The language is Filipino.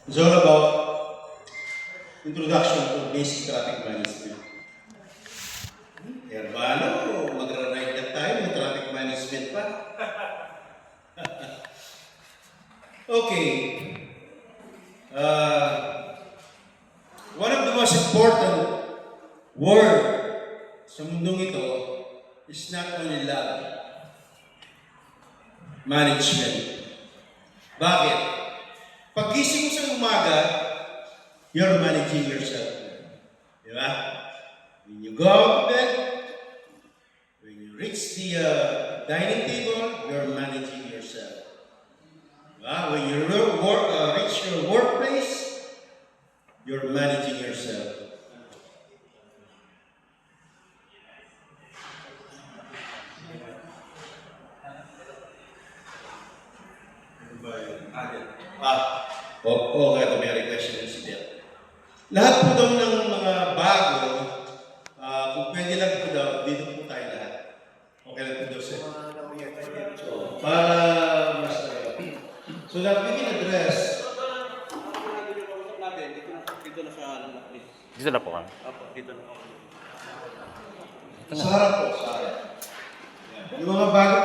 It's all about introduction to basic traffic management. Kaya ba ano, magra-ride na tayo ng traffic management pa? Okay. One of the most important word sa mundong ito is not only love, management. Bakit? Paggising mo sa umaga, you're managing yourself. Di ba? When you go out to bed, when you reach the dining table, you're managing yourself. When you reach your workplace, you're managing yourself. Ito may request na si Bill. Lahat po daw ng mga bago, kung pwede lang po daw, dito po tayo lahat. Okay lang po daw sir. So, para mas so that we can address. Dito na sa ano. Dito na po kami. Opo, dito na. Sa harap po, sa harap. Yung mga bago